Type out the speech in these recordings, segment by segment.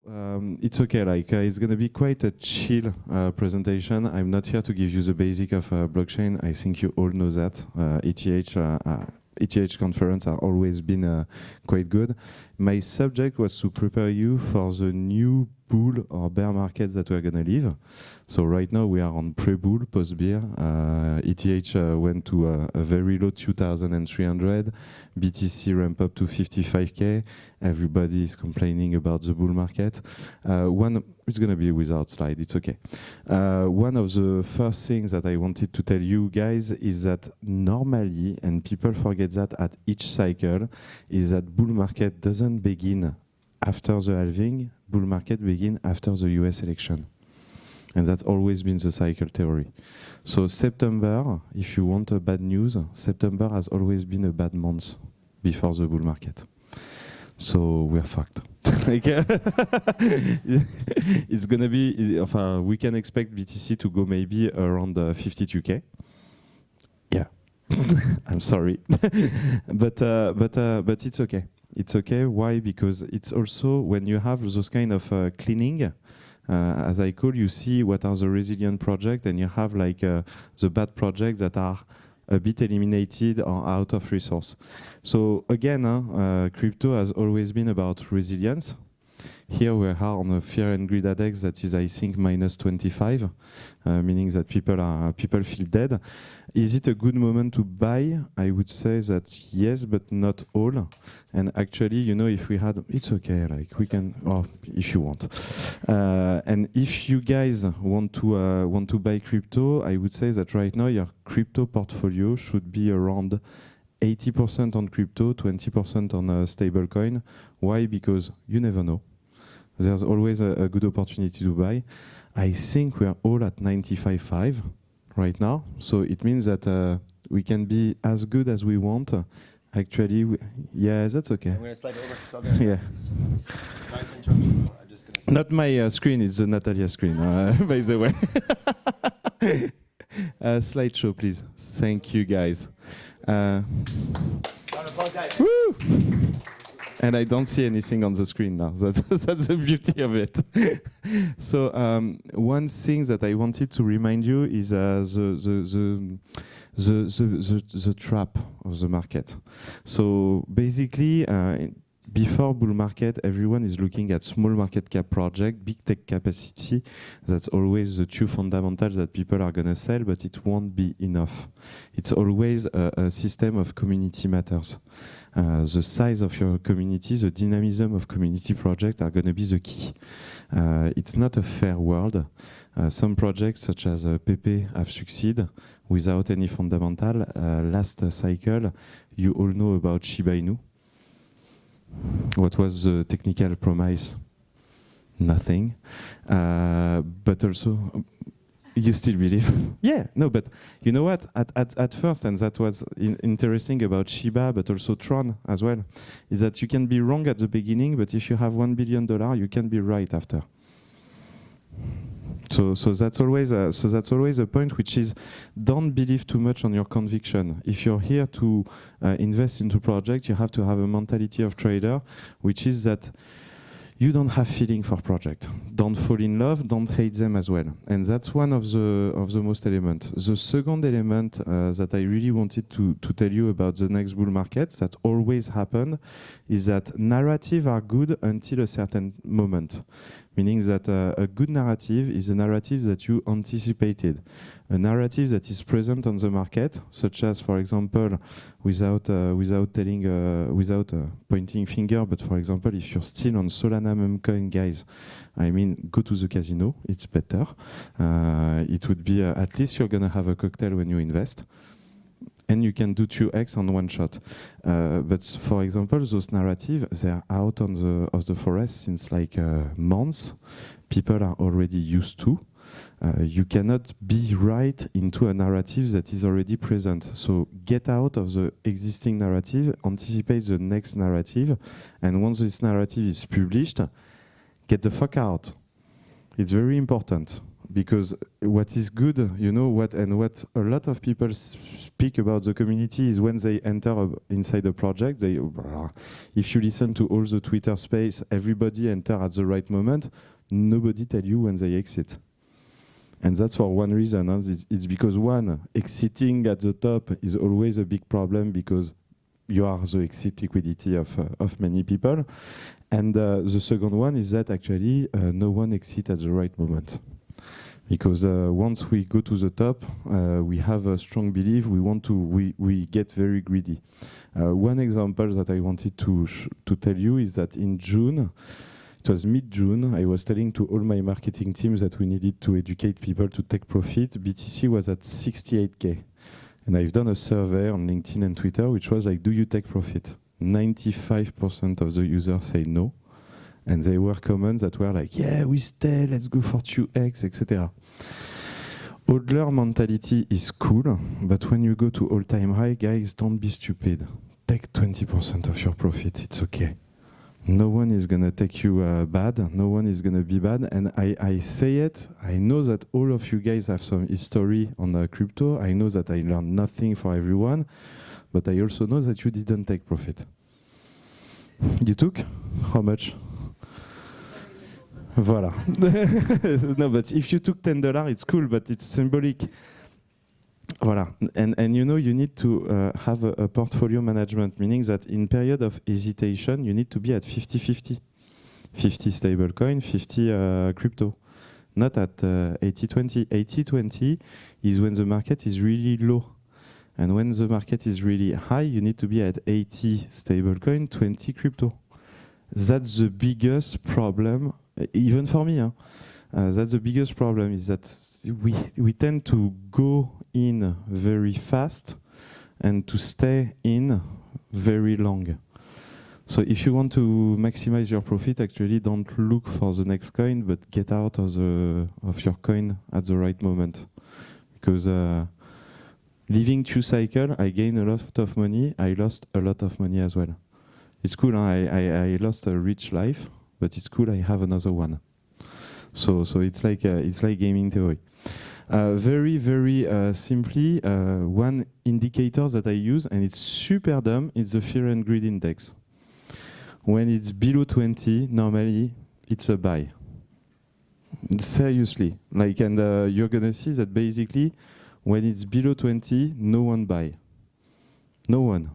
It's okay, like it's gonna be quite a chill presentation. I'm not here to give you the basic of blockchain. I think you all know that. ETH conference have always been quite good. My subject was to prepare you for the new bull or bear market that we're gonna live. So right now we are on pre-bull, post-bear. ETH went to a very low 2,300. BTC ramp up to 55K. Everybody is complaining about the bull market. It's gonna be without slide, it's okay. One of the first things that I wanted to tell you guys is that normally, and people forget that at each cycle, is that bull market doesn't begin after the halving, bull market begin after the US election. And that's always been the cycle theory. So September, if you want a bad news, September has always been a bad month before the bull market. So we're fucked. It's gonna be, we can expect BTC to go maybe around 52K. Yeah, I'm sorry, but it's okay. It's okay. Why? Because it's also when you have those kind of cleaning, as I call, you see what are the resilient projects, and you have like the bad projects that are a bit eliminated or out of resource. So again, crypto has always been about resilience. Here we are on a fear and greed index that is, I think, -25, meaning that people feel dead. Is it a good moment to buy? I would say that yes, but not all. And actually, you know, if we had, it's okay. Like we can, oh, if you want. And if you guys want to buy crypto, I would say that right now your crypto portfolio should be around 80% on crypto, 20% on a stable coin. Why? Because you never know. There's always a good opportunity to buy. I think we are all at 95.5 right now. So it means that we can be as good as we want. Actually, yeah, that's okay. I'm going to slide over. Yeah. Not my screen, it's the screen, by the way. Slideshow, please. Thank you, guys. Woo! And I don't see anything on the screen now. That's the beauty of it. So one thing that I wanted to remind you is the trap of the market. So basically, before bull market, everyone is looking at small market cap project, big tech capacity. That's always the two fundamentals that people are going to sell, but it won't be enough. It's always a system of community matters. The size of your community, the dynamism of community projects are going to be the key. It's not a fair world. Some projects, such as Pepe, have succeeded without any fundamental. Last cycle, you all know about Shiba Inu. What was the technical promise? Nothing. But also, you still believe? Yeah, no, but you know what? At first, and that was interesting about Shiba, but also Tron as well, is that you can be wrong at the beginning, but if you have $1 billion, you can be right after. So that's always a point, which is don't believe too much on your conviction. If you're here to invest into project, you have to have a mentality of trader, which is that you don't have feeling for project. Don't fall in love, don't hate them as well. And that's one of the most elements. The second element that I really wanted to tell you about the next bull market that always happened is that narrative are good until a certain moment. Meaning that a good narrative is a narrative that you anticipated. A narrative that is present on the market, such as, for example, without pointing finger, but for example, if you're still on Solana memcoin, guys, I mean, go to the casino, it's better. It would be, at least you're gonna have a cocktail when you invest. And you can do 2x on one shot. But for example, those narratives, they are out of the forest since like months. People are already used to. You cannot be right into a narrative that is already present. So get out of the existing narrative, anticipate the next narrative, and once this narrative is published, get the fuck out. It's very important. because what is good, what a lot of people speak about the community is when they enter inside a project, if you listen to all the Twitter space, everybody enter at the right moment, nobody tell you when they exit. And that's for one reason. It's because one, exiting at the top is always a big problem because you are the exit liquidity of many people. And the second one is that actually no one exits at the right moment. Because once we go to the top, we have a strong belief, we get very greedy. One example that I wanted to tell you is that in June, it was mid-June, I was telling to all my marketing teams that we needed to educate people to take profit. BTC was at 68K. And I've done a survey on LinkedIn and Twitter, which was like, do you take profit? 95% of the users say no. And there were comments that were like, yeah, we stay, let's go for 2x, etc. Hodler mentality is cool, but when you go to all-time high, guys, don't be stupid. Take 20% of your profit, it's okay. No one is going to take you bad. No one is going to be bad. And I say it. I know that all of you guys have some history on crypto. I know that I learned nothing for everyone. But I also know that you didn't take profit. You took? How much? Voilà. No, but if you took $10, it's cool, but it's symbolic. Voilà. And you need to have a portfolio management, meaning that in period of hesitation, you need to be at 50-50. 50 stablecoin, 50 crypto. Not at 80-20. 80-20 is when the market is really low. And when the market is really high, you need to be at 80 stablecoin, 20 crypto. That's the biggest problem, even for me. That's the biggest problem, is that we tend to go in very fast and to stay in very long. So if you want to maximize your profit, actually don't look for the next coin, but get out of your coin at the right moment. Because leaving 2 cycles, I gained a lot of money, I lost a lot of money as well. It's cool, I lost a rich life, but it's cool, I have another one. So it's like gaming theory. Very, very simply, one indicator that I use, and it's super dumb, it's the fear and greed index. When it's below 20, normally it's a buy. Seriously, and you're gonna see that basically, when it's below 20, no one buy. No one.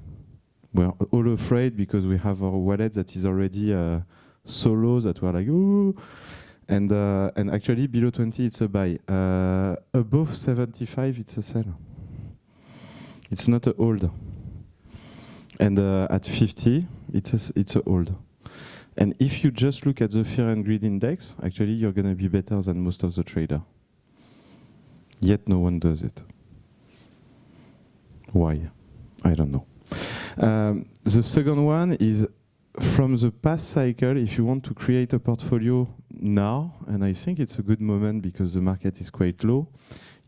We're all afraid because we have our wallet that is already so low that we're like, ooh. And actually, below 20, it's a buy. Above 75, it's a sell. It's not a hold. And at 50, it's a hold. And if you just look at the fear and greed index, actually, you're going to be better than most of the traders. Yet no one does it. Why? I don't know. The second one is, from the past cycle, if you want to create a portfolio now, and I think it's a good moment because the market is quite low,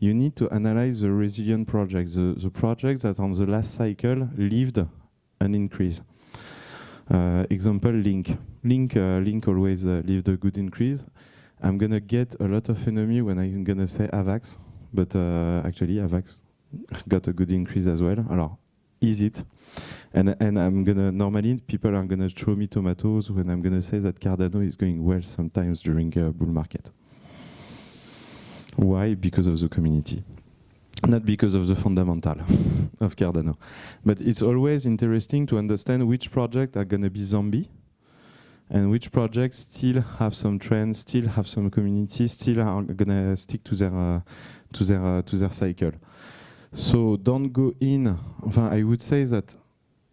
you need to analyze the resilient projects, the projects that on the last cycle lived an increase. Example, Link. Link always lived a good increase. I'm going to get a lot of enemy when I'm going to say AVAX, but actually AVAX got a good increase as well. Alors, is it? And I'm gonna, normally people are gonna throw me tomatoes when I'm gonna say that Cardano is going well sometimes during a bull market. Why? Because of the community, not because of the fundamental of Cardano. But it's always interesting to understand which projects are gonna be zombie and which projects still have some trends, still have some community, still are gonna stick to their cycle. So don't go in. I would say that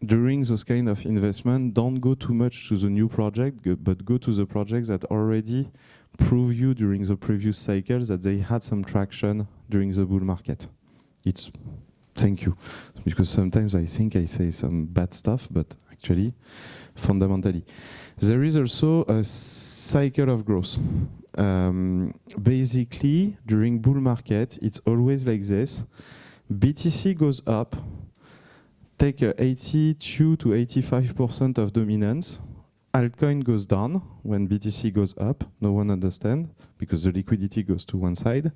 during those kind of investment, don't go too much to the new project, but go to the projects that already prove you during the previous cycles that they had some traction during the bull market. Thank you, because sometimes I think I say some bad stuff, but actually, fundamentally, there is also a cycle of growth. Basically, during bull market, it's always like this. BTC goes up, take 82 to 85% of dominance. altcoin goes down, when BTC goes up, no one understands, because the liquidity goes to one side.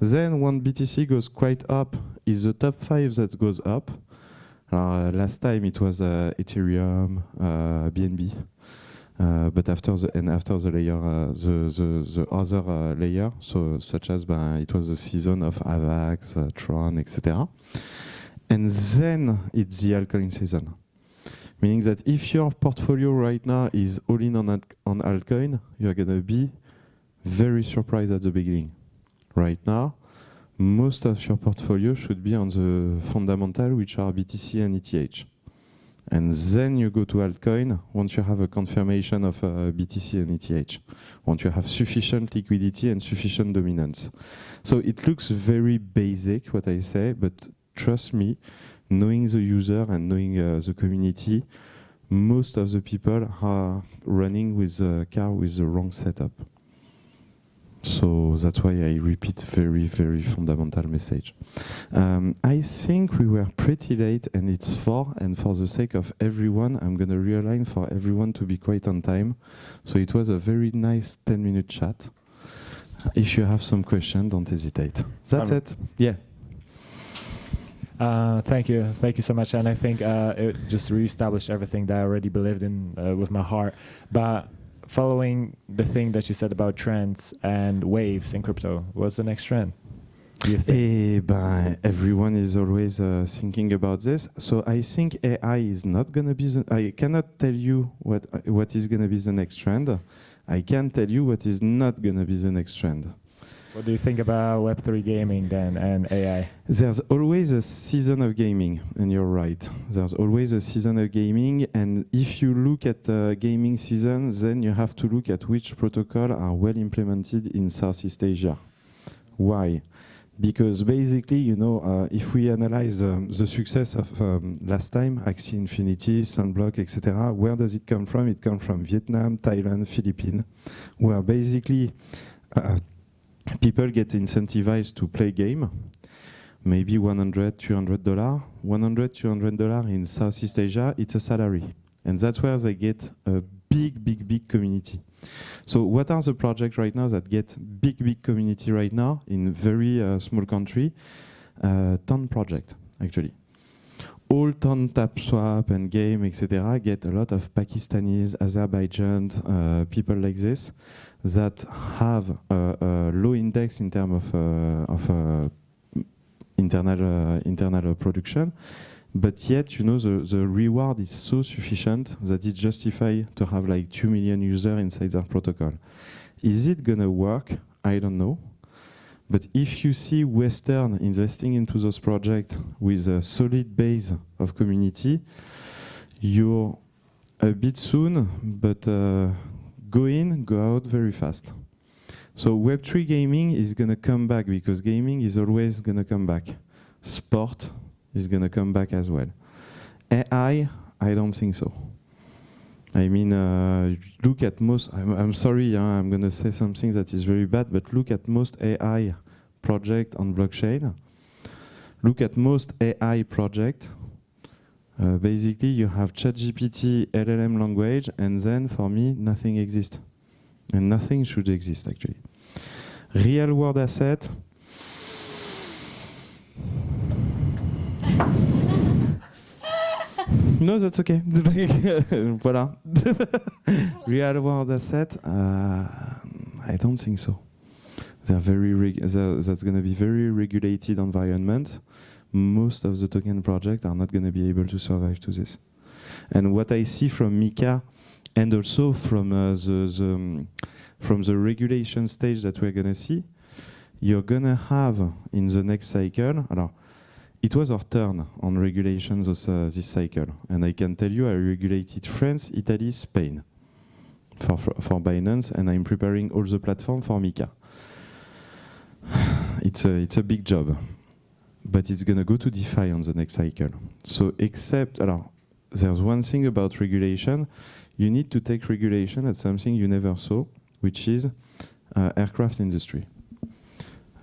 Then when BTC goes quite up, is the top 5 that goes up. Last time it was Ethereum, BNB, but after the layer, the other layer, so such as it was the season of AVAX, Tron, etc. And then it's the altcoin season. Meaning that if your portfolio right now is all in on altcoin, you're going to be very surprised at the beginning. Right now, most of your portfolio should be on the fundamental, which are BTC and ETH. And then you go to altcoin once you have a confirmation of BTC and ETH, once you have sufficient liquidity and sufficient dominance. So it looks very basic, what I say, but trust me, knowing the user and knowing the community, most of the people are running with a car with the wrong setup. So that's why I repeat very, very fundamental message. I think we were pretty late and it's 4, and for the sake of everyone, I'm going to realign for everyone to be quite on time. So it was a very nice 10-minute chat. If you have some questions, don't hesitate. That's it. Yeah. Thank you so much. And I think it just reestablished everything that I already believed in with my heart. But following the thing that you said about trends and waves in crypto, what's the next trend? Do you think? Everyone is always thinking about this. So I think AI is not going to be. I cannot tell you what is going to be the next trend. I can tell you what is not going to be the next trend. What do you think about Web3 gaming then and AI? There's always a season of gaming, and you're right. There's always a season of gaming, and if you look at the gaming season, then you have to look at which protocol are well implemented in Southeast Asia. Why? Because basically, you know, if we analyze the success of last time, Axie Infinity, Sandblock, etc., where does it come from? It comes from Vietnam, Thailand, Philippines, where basically people get incentivized to play game, maybe $100, $200. $100, $200 in Southeast Asia, it's a salary. And that's where they get a big community. So what are the projects right now that get big community right now in very small country? Ton project, actually. All Ton, TapSwap and Game, etc. get a lot of Pakistanis, Azerbaijan, people like this that have a low index in terms of internal production, but yet, you know, the reward is so sufficient that it justifies to have like 2 million users inside their protocol. Is it gonna work? I don't know. But if you see Western investing into those projects with a solid base of community, you're a bit soon, but go in, go out very fast. So Web3 gaming is going to come back because gaming is always going to come back. Sport is going to come back as well. AI, I don't think so. I mean, look at most, I'm sorry, I'm going to say something that is very bad, but look at most AI projects on blockchain. Look at most AI projects. Basically, you have ChatGPT, LLM language, and then for me, nothing exists. And nothing should exist, actually. Real world asset. No, that's okay. Voila. Real world asset. I don't think so. They're that's going to be very regulated environment. Most of the token projects are not going to be able to survive to this. And what I see from Mika, and also from the regulation stage that we're going to see, you're going to have in the next cycle. It was our turn on regulations this cycle, and I can tell you I regulated France, Italy, Spain for Binance, and I'm preparing all the platform for Mika. It's a big job. But it's going to go to DeFi on the next cycle. So there's one thing about regulation. You need to take regulation at something you never saw, which is aircraft industry.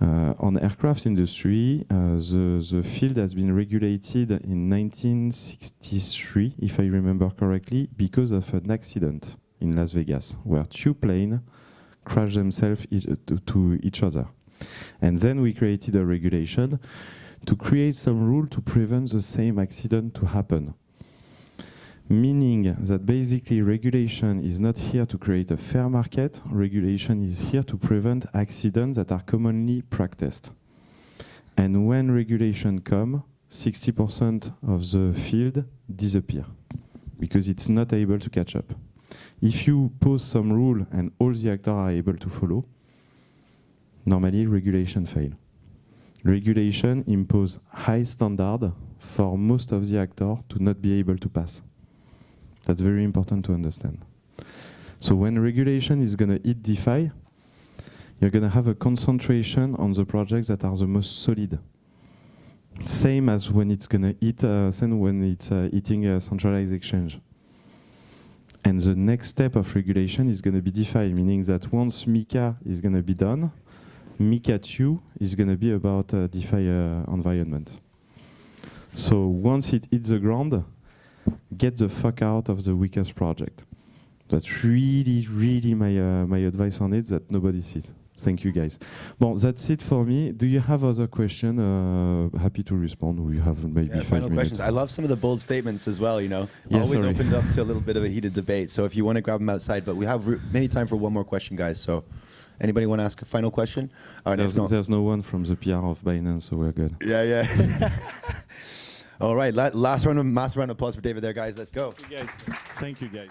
On aircraft industry, the field has been regulated in 1963, if I remember correctly, because of an accident in Las Vegas, where 2 planes crashed themselves to each other. And then we created a regulation to create some rule to prevent the same accident to happen. Meaning that basically regulation is not here to create a fair market, regulation is here to prevent accidents that are commonly practiced. And when regulation comes, 60% of the field disappear because it's not able to catch up. If you pose some rule and all the actors are able to follow, normally regulation fails. Regulation imposes high standard for most of the actors to not be able to pass. That's very important to understand. So when regulation is going to hit DeFi, you're going to have a concentration on the projects that are the most solid. Same as when it's going to hit, when it's hitting a centralized exchange. And the next step of regulation is going to be DeFi, meaning that once Mika is going to be done, Mika 2 is going to be about a DeFi environment. So once it hits the ground, get the fuck out of the weakest project. That's really, really my advice on it that nobody sees. Thank you, guys. Well, that's it for me. Do you have other questions? Happy to respond. We have maybe 5 final minutes. questions. I love some of the bold statements as well, you know. Yeah, Always sorry. opened up to a little bit of a heated debate. So if you want to grab them outside, but we have maybe time for one more question, guys. So anybody want to ask a final question? There's no one from the PR of Binance, so we're good. Yeah. All right, last round of applause for David there, guys. Let's go. Thank you, guys.